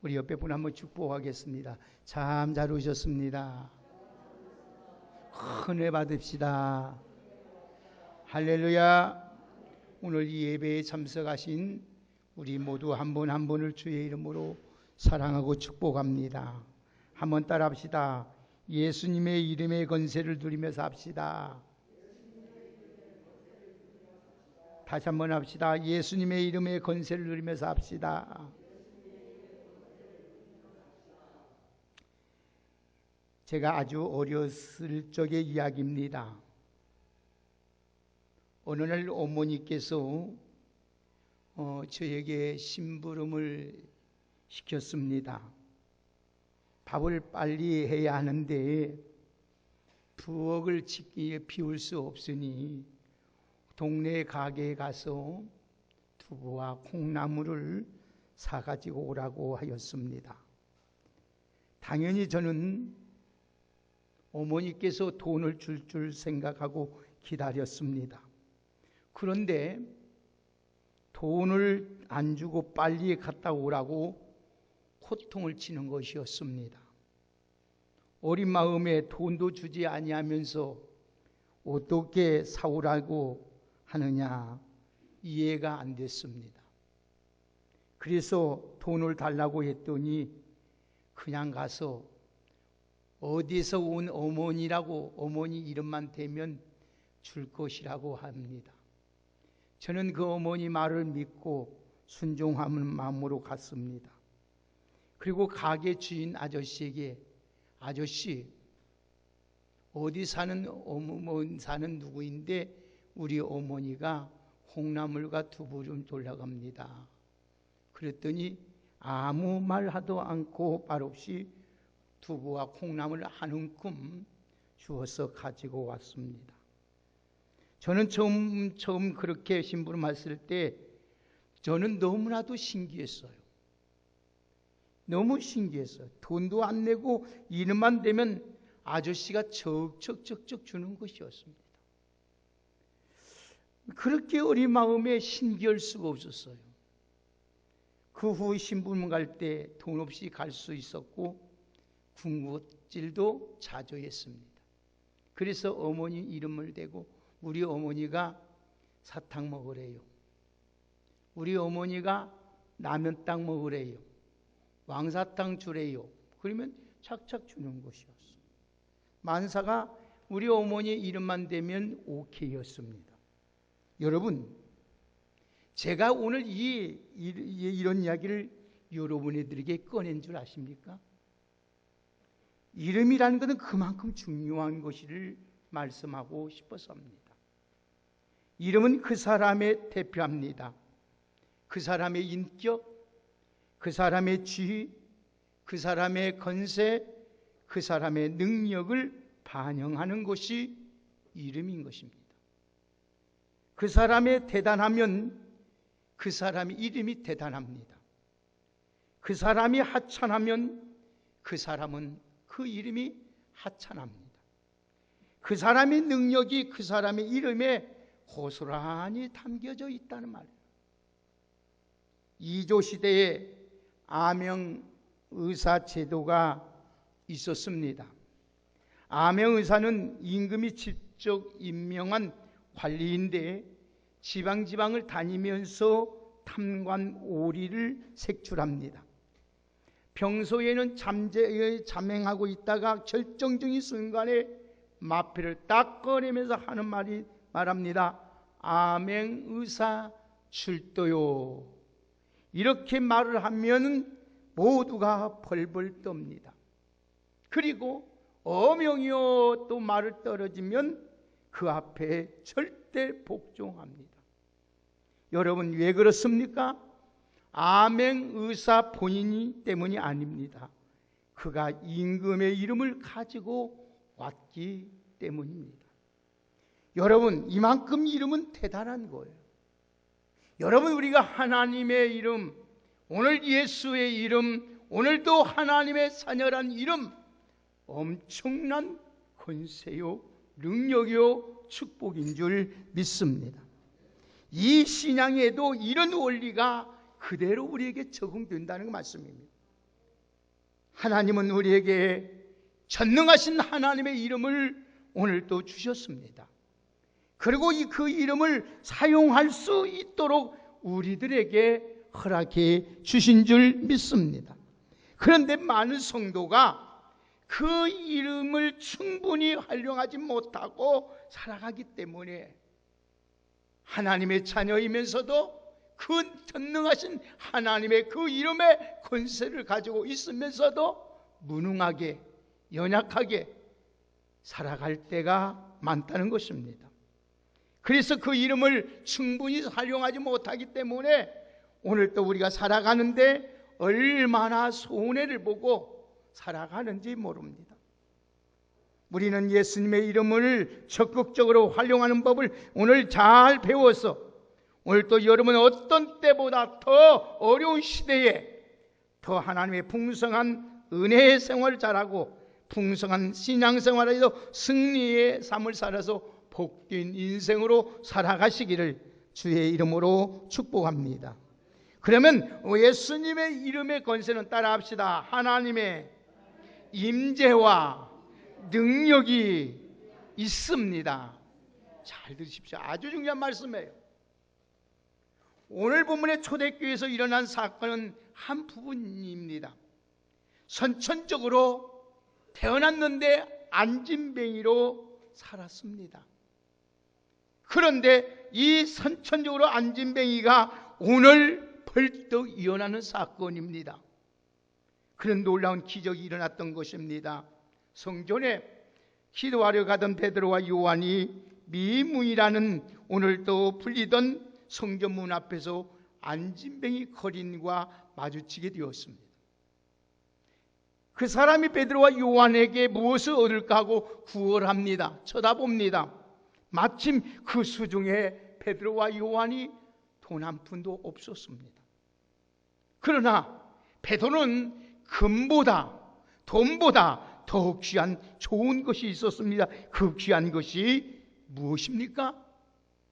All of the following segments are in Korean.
우리 옆에 분 한번 축복하겠습니다. 참 잘 오셨습니다. 은혜 받읍시다. 할렐루야. 오늘 이 예배에 참석하신 우리 모두 한 분 한 분을 주의 이름으로 사랑하고 축복합니다. 한번 따라합시다. 예수님의 이름의 권세를 누리면서 합시다. 다시 한번 합시다. 예수님의 이름의 권세를 누리면서 합시다. 제가 아주 어렸을 적의 이야기입니다. 어느 날 어머니께서 저에게 심부름을 시켰습니다. 밥을 빨리 해야 하는데 부엌을 비울 수 없으니 동네 가게에 가서 두부와 콩나물을 사가지고 오라고 하였습니다. 당연히 저는 어머니께서 돈을 줄 생각하고 기다렸습니다. 그런데 돈을 안 주고 빨리 갔다 오라고 호통을 치는 것이었습니다. 어린 마음에 돈도 주지 아니하면서 어떻게 사오라고 하느냐 이해가 안 됐습니다. 그래서 돈을 달라고 했더니 그냥 가서 어디서 온 어머니라고 어머니 이름만 대면 줄 것이라고 합니다. 저는 그 어머니 말을 믿고 순종하는 마음으로 갔습니다. 그리고 가게 주인 아저씨에게 아저씨 어디 사는 누구인데 우리 어머니가 콩나물과 두부 좀 돌려갑니다. 그랬더니 아무 말하도 않고 말없이 두부와 콩나물 한 움큼 주어서 가지고 왔습니다. 저는 처음 그렇게 심부름했을 때 저는 너무나도 신기했어요. 너무 신기했어요. 돈도 안 내고 이름만 대면 아저씨가 척척척척 주는 것이었습니다. 그렇게 어린 마음에 신기할 수가 없었어요. 그 후 심부름 갈 때 돈 없이 갈 수 있었고 군것질도 자주 했습니다. 그래서 어머니 이름을 대고 우리 어머니가 사탕 먹으래요. 우리 어머니가 라면땅 먹으래요. 왕사탕 주래요. 그러면 착착 주는 것이었어요. 만사가 우리 어머니 이름만 대면 오케이였습니다. 여러분, 제가 오늘 이런 이야기를 여러분들에게 꺼낸 줄 아십니까? 이름이라는 것은 그만큼 중요한 것을 말씀하고 싶어서 합니다. 이름은 그 사람의 대표합니다. 그 사람의 인격, 그 사람의 지위, 그 사람의 권세, 그 사람의 능력을 반영하는 것이 이름인 것입니다. 그 사람의 대단하면 그 사람의 이름이 대단합니다. 그 사람이 하찮으면 그 사람은 그 이름이 하찮합니다. 그 사람의 능력이 그 사람의 이름에 고스란히 담겨져 있다는 말이에요. 이조 시대에 아명의사 제도가 있었습니다. 아명의사는 임금이 직접 임명한 관리인데 지방을 다니면서 탐관 오리를 색출합니다. 평소에는 잠행하고 있다가 결정적인 순간에 마패를 딱 꺼내면서 하는 말합니다. 아맹의사 출도요. 이렇게 말을 하면 모두가 벌벌 떱니다. 그리고 어명이요 또 말을 떨어지면 그 앞에 절대 복종합니다. 여러분 왜 그렇습니까? 아맹의사 본인이 때문이 아닙니다. 그가 임금의 이름을 가지고 왔기 때문입니다. 여러분 이만큼 이름은 대단한 거예요. 여러분 우리가 하나님의 이름, 오늘 예수의 이름, 오늘도 하나님의 자녀란 이름 엄청난 권세요 능력이요 축복인 줄 믿습니다. 이 신앙에도 이런 원리가 그대로 우리에게 적용된다는 말씀입니다. 하나님은 우리에게 전능하신 하나님의 이름을 오늘도 주셨습니다. 그리고 그 이름을 사용할 수 있도록 우리들에게 허락해 주신 줄 믿습니다. 그런데 많은 성도가 그 이름을 충분히 활용하지 못하고 살아가기 때문에 하나님의 자녀이면서도 그 전능하신 하나님의 그 이름의 권세를 가지고 있으면서도 무능하게 연약하게 살아갈 때가 많다는 것입니다. 그래서 그 이름을 충분히 활용하지 못하기 때문에 오늘 또 우리가 살아가는데 얼마나 손해를 보고 살아가는지 모릅니다. 우리는 예수님의 이름을 적극적으로 활용하는 법을 오늘 잘 배워서 오늘 또 여러분 어떤 때보다 더 어려운 시대에 더 하나님의 풍성한 은혜의 생활을 잘하고 풍성한 신앙생활에서 승리의 삶을 살아서 복된 인생으로 살아가시기를 주의 이름으로 축복합니다. 그러면 예수님의 이름의 권세는 따라합시다. 하나님의 임재와 능력이 있습니다. 잘 들으십시오. 아주 중요한 말씀이에요. 오늘 본문의 초대교회에서 일어난 사건은 한 부분입니다. 선천적으로 태어났는데 안진뱅이로 살았습니다. 그런데 이 선천적으로 안진뱅이가 오늘 벌떡 일어나는 사건입니다. 그런 놀라운 기적이 일어났던 것입니다. 성전에 기도하려 가던 베드로와 요한이 미문이라는 오늘도 불리던 성전문 앞에서 안진뱅이 거린과 마주치게 되었습니다. 그 사람이 베드로와 요한에게 무엇을 얻을까 하고 구걸합니다. 쳐다봅니다. 마침 그 수중에 베드로와 요한이 돈 한 푼도 없었습니다. 그러나 베드로는 금보다 돈보다 더욱 귀한 좋은 것이 있었습니다. 그 귀한 것이 무엇입니까?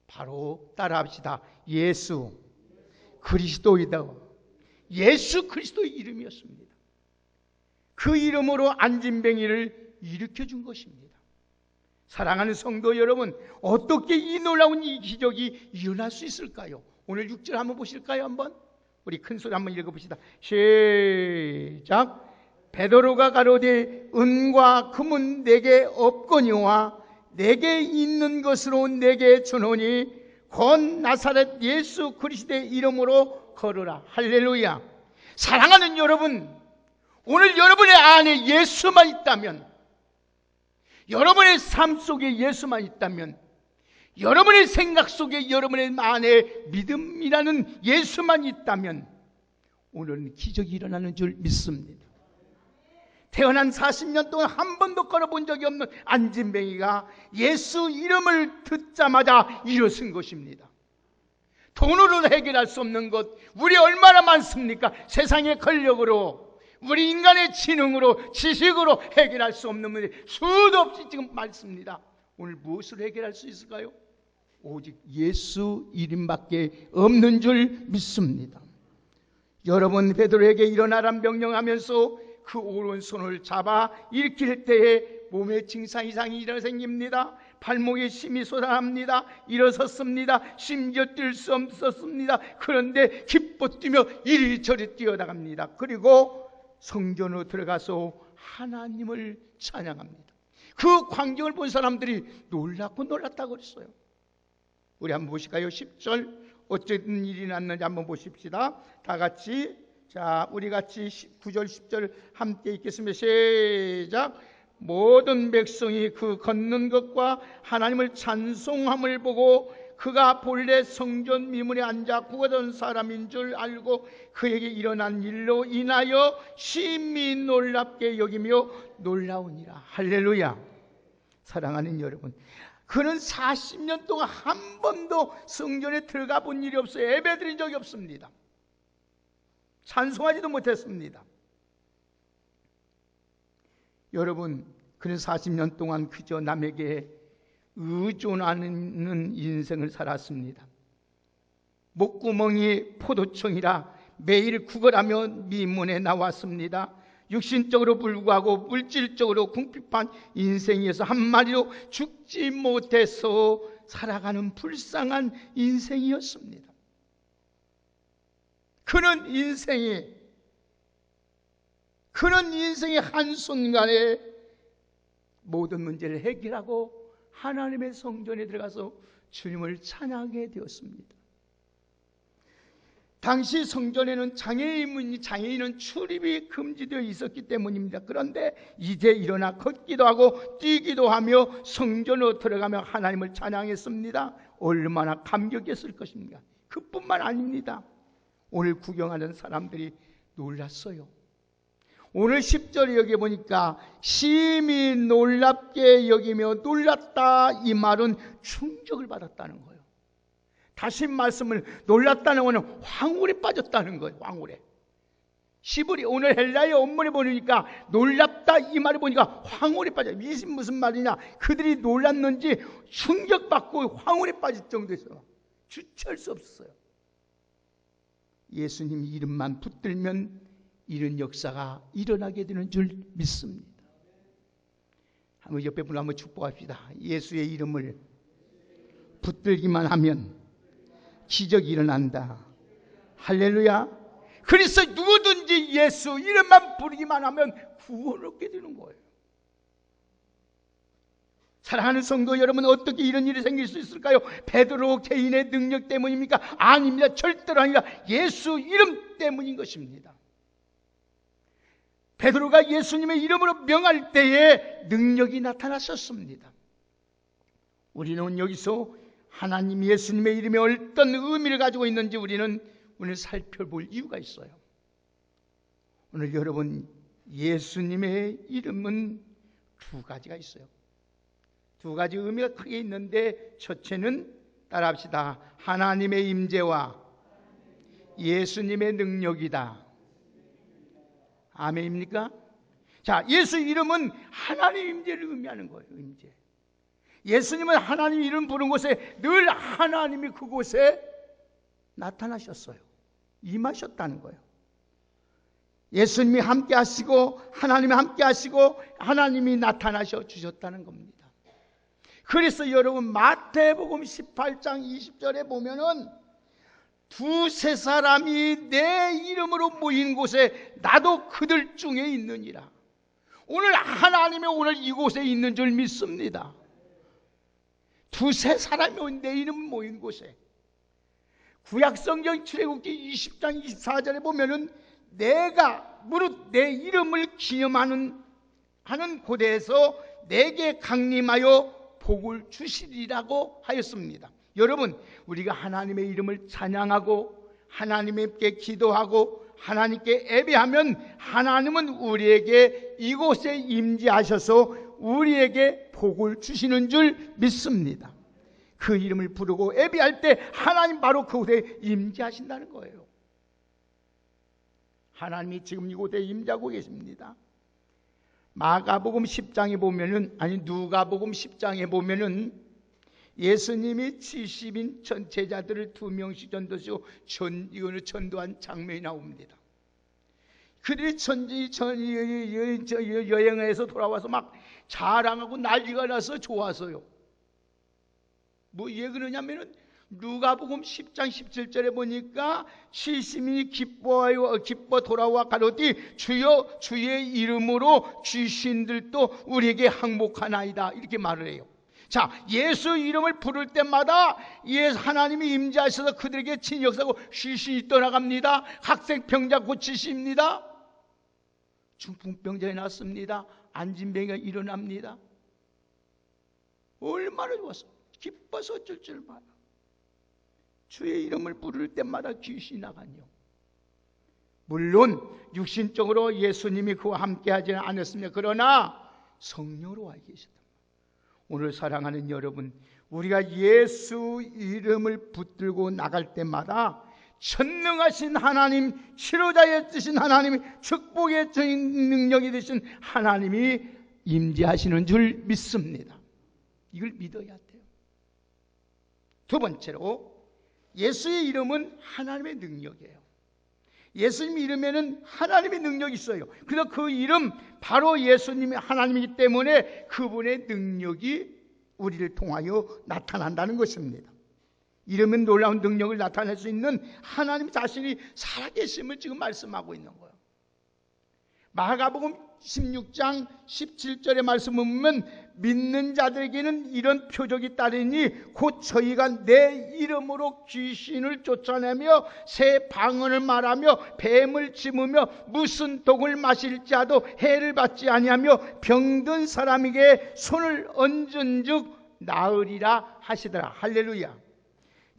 바로 따라합시다. 예수 그리스도이다. 예수 그리스도의 이름이었습니다. 그 이름으로 안진뱅이를 일으켜준 것입니다. 사랑하는 성도 여러분, 어떻게 이 놀라운 이 기적이 일어날 수 있을까요? 오늘 6절 한번 보실까요? 한번 우리 큰 소리 한번 읽어봅시다. 시작. 베드로가 가로되 은과 금은 내게 없거니와 내게 있는 것으로 내게 주노니 곧 나사렛 예수 그리스도의 이름으로 걸으라. 할렐루야. 사랑하는 여러분, 오늘 여러분의 안에 예수만 있다면, 여러분의 삶 속에 예수만 있다면, 여러분의 생각 속에 여러분의 안에 믿음이라는 예수만 있다면 오늘은 기적이 일어나는 줄 믿습니다. 태어난 40년 동안 한 번도 걸어본 적이 없는 안진뱅이가 예수 이름을 듣자마자 일어선 것입니다. 돈으로 해결할 수 없는 것, 우리 얼마나 많습니까? 세상의 권력으로, 우리 인간의 지능으로, 지식으로 해결할 수 없는 문제 수도 없이 지금 많습니다. 오늘 무엇으로 해결할 수 있을까요? 오직 예수 이름밖에 없는 줄 믿습니다. 여러분, 베드로에게 일어나란 명령하면서 그 오른손을 잡아 일으킬 때에 몸에 증상 이상이 생깁니다. 발목에 힘이 솟아납니다. 일어섰습니다. 심지어 뛸 수 없었습니다. 그런데 기뻐 뛰며 이리저리 뛰어나갑니다. 그리고 성전으로 들어가서 하나님을 찬양합니다. 그 광경을 본 사람들이 놀랐고 놀랐다고 그랬어요. 우리 한번 보실까요? 10절 어쨌든 일이 났는지 한번 보십시다. 다 같이. 자, 우리 같이 9절 10절 함께 읽겠습니다. 시작. 모든 백성이 그 걷는 것과 하나님을 찬송함을 보고 그가 본래 성전 미문에 앉아 구하던 사람인 줄 알고 그에게 일어난 일로 인하여 심히 놀랍게 여기며 놀라우니라. 할렐루야. 사랑하는 여러분, 그는 40년 동안 한 번도 성전에 들어가 본 일이 없어요. 예배드린 적이 없습니다. 찬송하지도 못했습니다. 여러분, 그는 40년 동안 그저 남에게 의존하는 인생을 살았습니다. 목구멍이 포도청이라 매일 구걸하며 미문에 나왔습니다. 육신적으로 불구하고 물질적으로 궁핍한 인생에서 한마디로 죽지 못해서 살아가는 불쌍한 인생이었습니다. 그런 인생의 한순간에 모든 문제를 해결하고 하나님의 성전에 들어가서 주님을 찬양하게 되었습니다. 당시 성전에는 장애인은 출입이 금지되어 있었기 때문입니다. 그런데 이제 일어나 걷기도 하고 뛰기도 하며 성전으로 들어가며 하나님을 찬양했습니다. 얼마나 감격했을 것입니까? 그뿐만 아닙니다. 오늘 구경하는 사람들이 놀랐어요. 오늘 10절에 여기 보니까 심히 놀랍게 여기며 놀랐다, 이 말은 충격을 받았다는 거예요. 다시 말씀을, 놀랐다는 것은 황홀에 빠졌다는 거예요. 황홀에. 시브리, 오늘 헬라의 원문에 보니까 놀랍다 이 말을 보니까 황홀에 빠져. 이게 무슨 말이냐, 그들이 놀랐는지 충격받고 황홀에 빠질 정도였어요. 주체할 수 없었어요. 예수님 이름만 붙들면 이런 역사가 일어나게 되는 줄 믿습니다. 한번 옆에 분 한번 축복합시다. 예수의 이름을 붙들기만 하면 기적이 일어난다. 할렐루야. 그래서 누구든지 예수 이름만 부르기만 하면 구원을 얻게 되는 거예요. 사랑하는 성도 여러분, 어떻게 이런 일이 생길 수 있을까요? 베드로 개인의 능력 때문입니까? 아닙니다. 절대로 아니라 예수 이름 때문인 것입니다. 베드로가 예수님의 이름으로 명할 때에 능력이 나타났었습니다. 우리는 여기서 하나님 예수님의 이름이 어떤 의미를 가지고 있는지 우리는 오늘 살펴볼 이유가 있어요. 오늘 여러분, 예수님의 이름은 두 가지가 있어요. 두 가지 의미가 크게 있는데, 첫째는 따라합시다. 하나님의 임재와 예수님의 능력이다. 아멘입니까? 자, 예수 이름은 하나님 임재를 의미하는 거예요. 임재. 예수님은 하나님 이름 부른 곳에 늘 하나님이 그곳에 나타나셨어요. 임하셨다는 거예요. 예수님이 함께 하시고 하나님이 함께 하시고 하나님이 나타나셔 주셨다는 겁니다. 그래서 여러분, 마태복음 18장 20절에 보면은 두세 사람이 내 이름으로 모인 곳에 나도 그들 중에 있느니라. 오늘 하나님이 오늘 이곳에 있는 줄 믿습니다. 두세 사람이 내 이름 모인 곳에. 구약성경 출애굽기 20장 24절에 보면은 내가 무릇 내 이름을 기념하는 곳에서 내게 강림하여 복을 주시리라고 하였습니다. 여러분, 우리가 하나님의 이름을 찬양하고 하나님께 기도하고 하나님께 예배하면 하나님은 우리에게 이곳에 임재하셔서 우리에게 복을 주시는 줄 믿습니다. 그 이름을 부르고 예배할 때 하나님 바로 그곳에 임재하신다는 거예요. 하나님이 지금 이곳에 임재하고 계십니다. 마가복음 10장에 보면은, 누가복음 10장에 보면은 예수님이 70인 제자들을 2명씩 전도하시고 이거는 전도한 장면이 나옵니다. 그들이 여행에서 돌아와서 막 자랑하고 난리가 나서 좋아서요. 왜 그러냐면은 누가복음 10장 17절에 보니까 70인이 기뻐 돌아와 가로되 주여 주의 이름으로 귀신들도 우리에게 항복하나이다, 이렇게 말을 해요. 자, 예수 이름을 부를 때마다 하나님이 임재하셔서 그들에게 친역사고 귀신이 떠나갑니다. 학생병자 고치십니다. 중풍병자에 낫습니다. 안진병이가 일어납니다. 얼마나 좋았어. 기뻐서 어쩔 줄 몰라. 주의 이름을 부를 때마다 귀신이 나가요. 물론 육신적으로 예수님이 그와 함께 하지는 않았습니다. 그러나 성령으로 와 계시다. 오늘 사랑하는 여러분, 우리가 예수 이름을 붙들고 나갈 때마다 전능하신 하나님, 치료자의 되신 하나님, 축복의 능력이 되신 하나님이 임재하시는 줄 믿습니다. 이걸 믿어야 돼요. 두 번째로, 예수의 이름은 하나님의 능력이에요. 예수님 이름에는 하나님의 능력이 있어요. 그래서 그 이름 바로 예수님이 하나님이기 때문에 그분의 능력이 우리를 통하여 나타난다는 것입니다. 이름은 놀라운 능력을 나타낼 수 있는 하나님 자신이 살아계심을 지금 말씀하고 있는 거예요. 마가복음 16장 17절의 말씀을 보면 믿는 자들에게는 이런 표적이 따르니 곧 저희가 내 이름으로 귀신을 쫓아내며 새 방언을 말하며 뱀을 짚으며 무슨 독을 마실지라도 해를 받지 아니하며 병든 사람에게 손을 얹은즉 나으리라 하시더라. 할렐루야.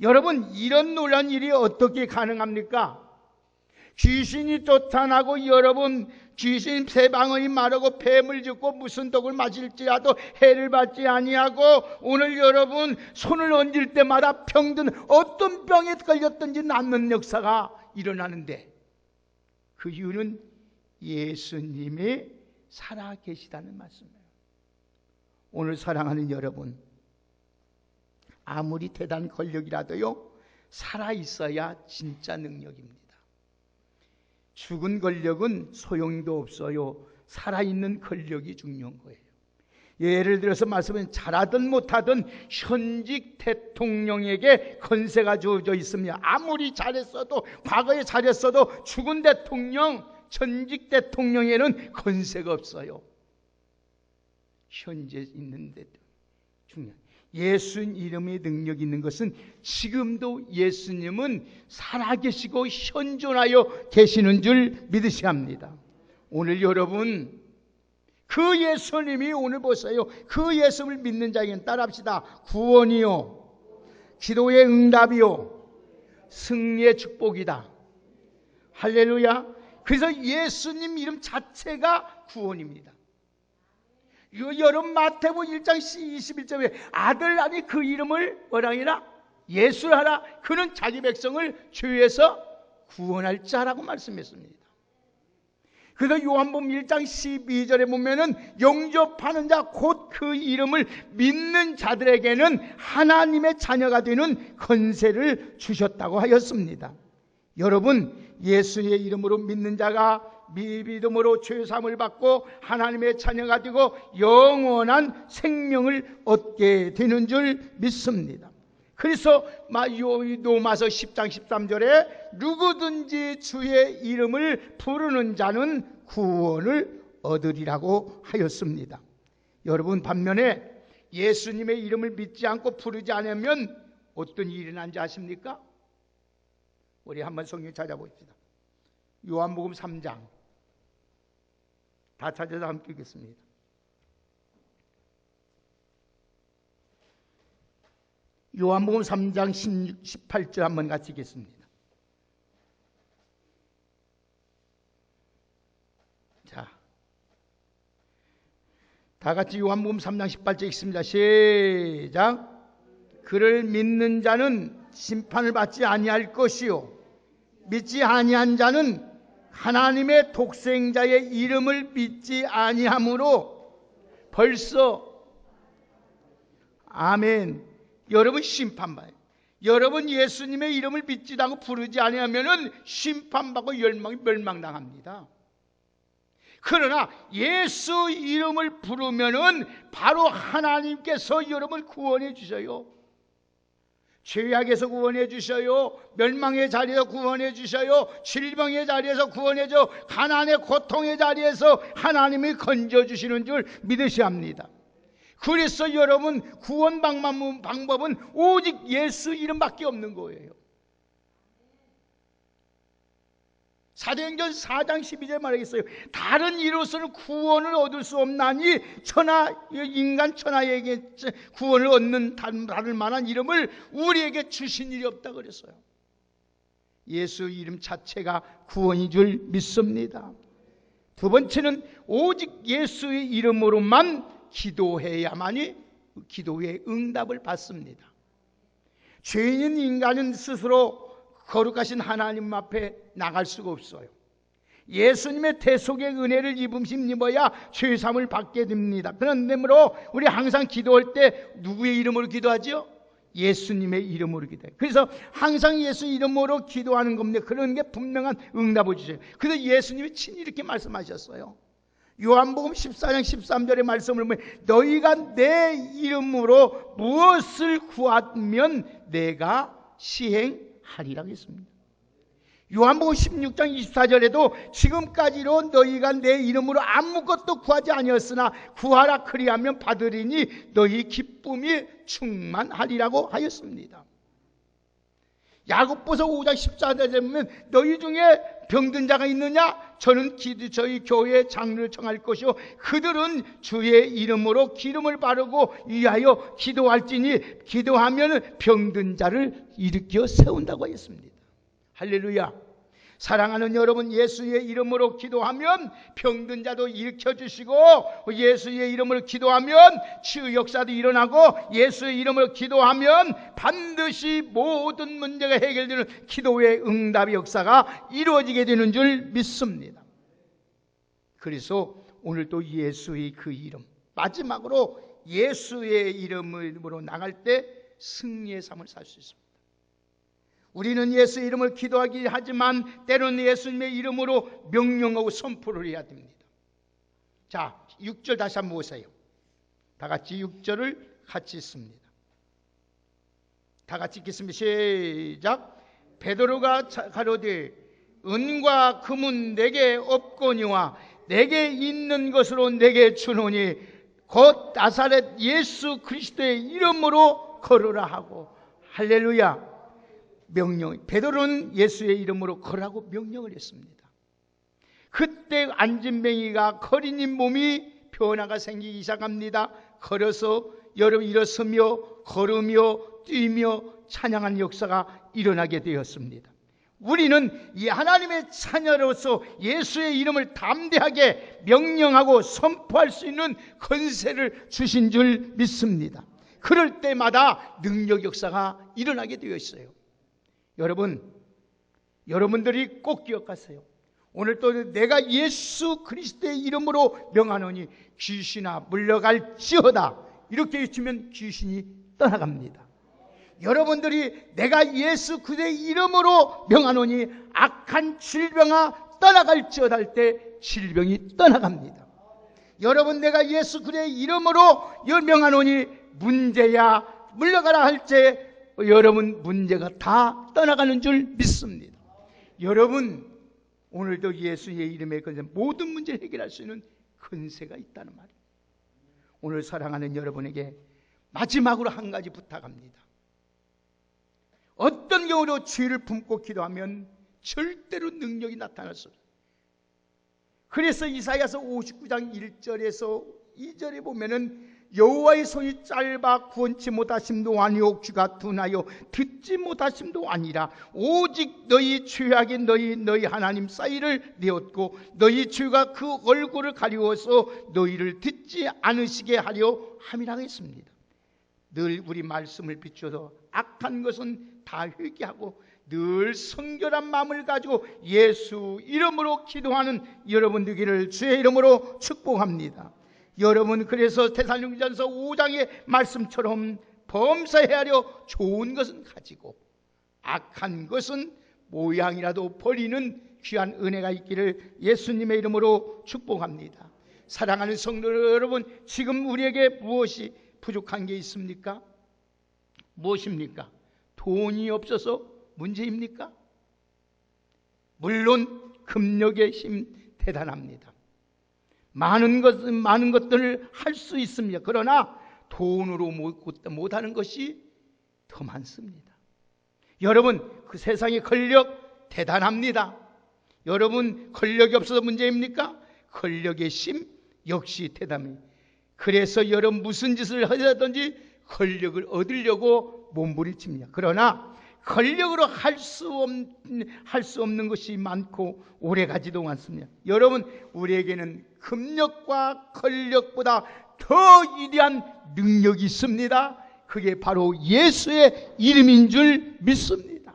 여러분, 이런 놀라운 일이 어떻게 가능합니까? 귀신이 쫓아나고 여러분 귀신 새 방언이 말하고 뱀을 짚고 무슨 독을 마실지라도 해를 받지 아니하고 오늘 여러분 손을 얹을 때마다 병든 어떤 병에 걸렸든지 낫는 역사가 일어나는데 그 이유는 예수님이 살아 계시다는 말씀이에요. 오늘 사랑하는 여러분, 아무리 대단한 권력이라도요 살아 있어야 진짜 능력입니다. 죽은 권력은 소용도 없어요. 살아있는 권력이 중요한 거예요. 예를 들어서 말씀은 잘하든 못하든 현직 대통령에게 권세가 주어져 있습니다. 아무리 잘했어도 과거에 잘했어도 죽은 대통령, 전직 대통령에는 권세가 없어요. 현재 있는 대통령 중요한. 예수 이름의 능력이 있는 것은 지금도 예수님은 살아계시고 현존하여 계시는 줄 믿으셔야 합니다. 오늘 여러분 그 예수님이 오늘 보세요. 그 예수를 믿는 자에게는 따라합시다. 구원이요, 기도의 응답이요, 승리의 축복이다. 할렐루야. 그래서 예수님 이름 자체가 구원입니다. 여러분 마태복음 1장 21절에 아들 아니 그 이름을 뭐라니라? 예수하라. 그는 자기 백성을 죄에서 구원할 자라고 말씀했습니다. 그래서 요한복음 1장 12절에 보면은 영접하는 자 곧 그 이름을 믿는 자들에게는 하나님의 자녀가 되는 권세를 주셨다고 하였습니다. 여러분 예수의 이름으로 믿는 자가 믿음으로 죄사함을 받고 하나님의 자녀가 되고 영원한 생명을 얻게 되는 줄 믿습니다. 그래서 로마서 10장 13절에 누구든지 주의 이름을 부르는 자는 구원을 얻으리라고 하였습니다. 여러분 반면에 예수님의 이름을 믿지 않고 부르지 않으면 어떤 일이 일어난지 아십니까? 우리 한번 성경 찾아봅시다. 요한복음 3장 다 찾아서 함께 읽겠습니다. 요한복음 3장 18절 한번 같이 읽겠습니다. 자, 다 같이 요한복음 3장 18절 읽습니다. 시작. 그를 믿는 자는 심판을 받지 아니할 것이요 믿지 아니한 자는 하나님의 독생자의 이름을 믿지 아니하므로 벌써 아멘. 여러분 심판받아요. 여러분 예수님의 이름을 믿지 않고 부르지 아니하면은 심판받고 멸망당합니다. 그러나 예수 이름을 부르면은 바로 하나님께서 여러분을 구원해 주셔요. 죄악에서 구원해 주셔요. 멸망의 자리에서 구원해 주셔요. 질병의 자리에서 구원해 줘. 가난의 고통의 자리에서 하나님이 건져 주시는 줄 믿으셔야 합니다. 그래서 여러분 구원 방법은 오직 예수 이름밖에 없는 거예요. 사도행전 4장 12절에 말하겠어요. 다른 이로서는 구원을 얻을 수 없나니 인간 천하에게 구원을 얻는 다를 만한 이름을 우리에게 주신 일이 없다 그랬어요. 예수 이름 자체가 구원인 줄 믿습니다. 두 번째는 오직 예수의 이름으로만 기도해야만이 기도의 응답을 받습니다. 죄인인 인간은 스스로 거룩하신 하나님 앞에 나갈 수가 없어요. 예수님의 대속의 은혜를 입어야 죄사함을 받게 됩니다. 그런 때문에 우리 항상 기도할 때 누구의 이름으로 기도하죠? 예수님의 이름으로 기도해요. 그래서 항상 예수 이름으로 기도하는 겁니다. 그런 게 분명한 응답을 주세요. 그래서 예수님이 친히 이렇게 말씀하셨어요. 요한복음 14장 13절의 말씀을 보면 너희가 내 이름으로 무엇을 구하면 내가 시행하리라고 했습니다. 요한복음 16장 24절에도 지금까지로 너희가 내 이름으로 아무것도 구하지 아니었으나 구하라 그리하면 받으리니 너희 기쁨이 충만하리라고 하였습니다. 야고보서 5장 14절에 보면 너희 중에 병든 자가 있느냐? 저는 저희 교회 장로를 청할 것이요 그들은 주의 이름으로 기름을 바르고 위하여 기도할지니 기도하면 병든 자를 일으켜 세운다고 했습니다. 할렐루야. 사랑하는 여러분, 예수의 이름으로 기도하면 병든 자도 일으켜주시고 예수의 이름으로 기도하면 치유 역사도 일어나고 예수의 이름으로 기도하면 반드시 모든 문제가 해결되는 기도의 응답의 역사가 이루어지게 되는 줄 믿습니다. 그래서 오늘도 예수의 그 이름, 마지막으로 예수의 이름으로 나갈 때 승리의 삶을 살 수 있습니다. 우리는 예수의 이름을 기도하기 하지만 때로는 예수님의 이름으로 명령하고 선포를 해야 됩니다. 자, 6절 다시 한번 보세요. 다 같이 6절을 같이 읽습니다. 다 같이 읽겠습니다. 시작. 베드로가 가로되 은과 금은 내게 없거니와 내게 있는 것으로 내게 주노니 곧 나사렛 예수 그리스도의 이름으로 걸으라 하고. 할렐루야. 명령. 베드로는 예수의 이름으로 걸으라고 명령을 했습니다. 그때 안진뱅이가 거린인 몸이 변화가 생기기 시작합니다. 걸어서 여러분 일어서며 걸으며 뛰며 찬양하는 역사가 일어나게 되었습니다. 우리는 이 하나님의 자녀로서 예수의 이름을 담대하게 명령하고 선포할 수 있는 권세를 주신 줄 믿습니다. 그럴 때마다 능력 역사가 일어나게 되어 있어요. 여러분들이 꼭 기억하세요. 오늘 또 내가 예수 그리스도의 이름으로 명하노니 귀신아 물러갈지어다 이렇게 외치면 귀신이 떠나갑니다. 여러분들이 내가 예수 그리스도의 이름으로 명하노니 악한 질병아 떠나갈지어다 할 때 질병이 떠나갑니다. 여러분 내가 예수 그리스도의 이름으로 명하노니 문제야 물러가라 할 때 여러분 문제가 다 떠나가는 줄 믿습니다. 여러분 오늘도 예수의 이름에 모든 문제를 해결할 수 있는 권세가 있다는 말이에요. 오늘 사랑하는 여러분에게 마지막으로 한 가지 부탁합니다. 어떤 경우로 죄를 품고 기도하면 절대로 능력이 나타날 수 없어요. 그래서 이사야서 59장 1절에서 2절에 보면은 여호와의 손이 짧아 구원치 못하심도 아니요 귀가 둔하여 듣지 못하심도 아니라 오직 너희 죄악이 너희 하나님 사이를 내었고 너희 죄가 그 얼굴을 가리워서 너희를 듣지 않으시게 하려 함이라고 했습니다. 늘 우리 말씀을 비춰서 악한 것은 다 회개하고 늘 성결한 마음을 가지고 예수 이름으로 기도하는 여러분 되기를 주의 이름으로 축복합니다. 여러분 그래서 데살로니가전서 5장의 말씀처럼 범사해하려 좋은 것은 가지고 악한 것은 모양이라도 버리는 귀한 은혜가 있기를 예수님의 이름으로 축복합니다. 사랑하는 성도 여러분, 지금 우리에게 무엇이 부족한 게 있습니까? 무엇입니까? 돈이 없어서 문제입니까? 물론 금력의 힘 대단합니다. 많은 것들을 할 수 있습니다. 그러나 돈으로 못하는 것이 더 많습니다. 여러분 그 세상의 권력 대단합니다. 여러분 권력이 없어서 문제입니까? 권력의 힘 역시 대단합니다. 그래서 여러분 무슨 짓을 하든지 권력을 얻으려고 몸부림칩니다. 그러나 권력으로 할 수 없는 것이 많고 오래가지도 않습니다. 여러분 우리에게는 금력과 권력보다 더 위대한 능력이 있습니다. 그게 바로 예수의 이름인 줄 믿습니다.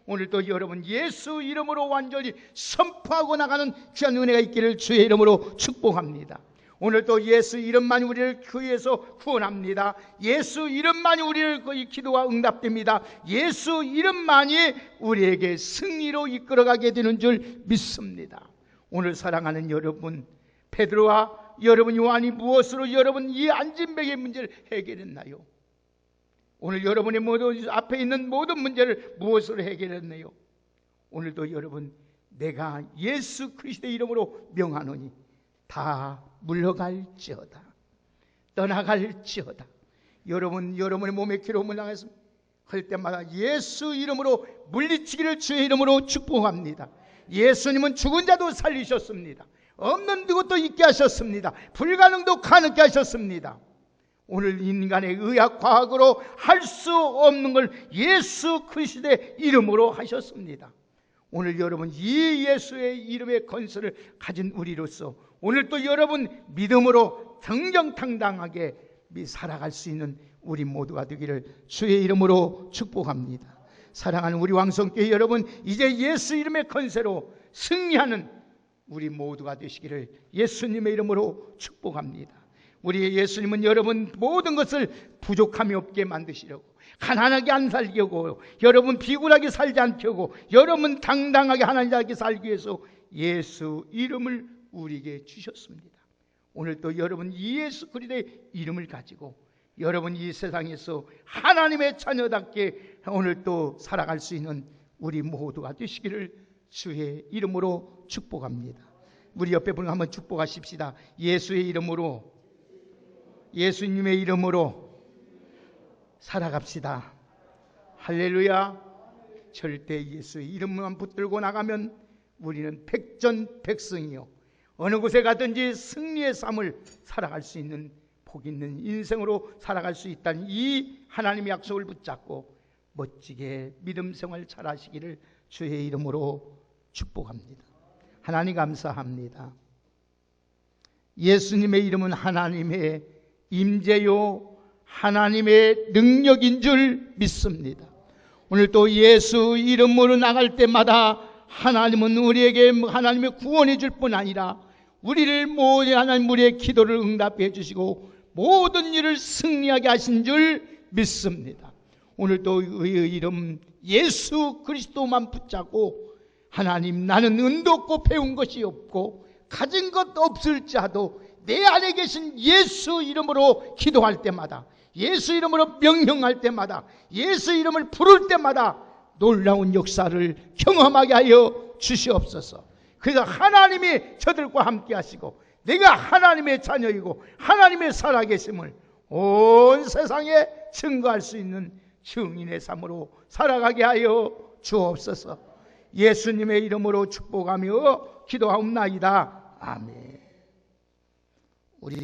오늘도 여러분 예수 이름으로 완전히 선포하고 나가는 귀한 은혜가 있기를 주의 이름으로 축복합니다. 오늘도 예수 이름만이 우리를 구해서 구원합니다. 예수 이름만이 우리를 기도가 응답됩니다. 예수 이름만이 우리에게 승리로 이끌어가게 되는 줄 믿습니다. 오늘 사랑하는 여러분, 베드로와 여러분 요한이 무엇으로 여러분 이 안진뱅이의 문제를 해결했나요? 오늘 여러분의 모든 앞에 있는 모든 문제를 무엇으로 해결했나요? 오늘도 여러분, 내가 예수 그리스도의 이름으로 명하노니 다 물러갈지어다, 떠나갈지어다. 여러분의 몸에 괴로움을 당해서 할 때마다 예수 이름으로 물리치기를 주의 이름으로 축복합니다. 예수님은 죽은 자도 살리셨습니다. 없는 것도 있게 하셨습니다. 불가능도 가능케 하셨습니다. 오늘 인간의 의학 과학으로 할 수 없는 걸 예수 그리스도의 이름으로 하셨습니다. 오늘 여러분 이 예수의 이름의 건설을 가진 우리로서 오늘 또 여러분 믿음으로 정정당당하게 살아갈 수 있는 우리 모두가 되기를 주의 이름으로 축복합니다. 사랑하는 우리 왕성교회 여러분, 이제 예수 이름의 건설로 승리하는 우리 모두가 되시기를 예수님의 이름으로 축복합니다. 우리 예수님은 여러분 모든 것을 부족함이 없게 만드시려고, 가난하게 안 살게 하고, 여러분 비굴하게 살지 않게 하고, 여러분 당당하게 하나님 앞에 살기 위해서 예수 이름을 우리에게 주셨습니다. 오늘 또 여러분 이 예수 그리스도의 이름을 가지고 여러분 이 세상에서 하나님의 자녀답게 오늘 또 살아갈 수 있는 우리 모두가 되시기를 주의 이름으로 축복합니다. 우리 옆에 분을 한번 축복하십시다. 예수의 이름으로, 예수님의 이름으로 살아갑시다. 할렐루야. 절대 예수의 이름만 붙들고 나가면 우리는 백전백승이요, 어느 곳에 가든지 승리의 삶을 살아갈 수 있는 복 있는 인생으로 살아갈 수 있다는 이 하나님의 약속을 붙잡고 멋지게 믿음 생활 잘하시기를 주의 이름으로 축복합니다. 하나님 감사합니다. 예수님의 이름은 하나님의 임재요 하나님의 능력인 줄 믿습니다. 오늘 또 예수 이름으로 나갈 때마다 하나님은 우리에게 하나님의 구원해 줄 뿐 아니라 우리를 모든 하나님 우리의 기도를 응답해 주시고 모든 일을 승리하게 하신 줄 믿습니다. 오늘 또 의의 이름 예수 그리스도만 붙잡고, 하나님 나는 은도 없고 배운 것이 없고 가진 것 없을지라도 내 안에 계신 예수 이름으로 기도할 때마다, 예수 이름으로 명령할 때마다, 예수 이름을 부를 때마다 놀라운 역사를 경험하게 하여 주시옵소서. 그래서 하나님이 저들과 함께 하시고 내가 하나님의 자녀이고 하나님의 살아계심을 온 세상에 증거할 수 있는 증인의 삶으로 살아가게 하여 주옵소서. 예수님의 이름으로 축복하며 기도하옵나이다. 아멘. 우리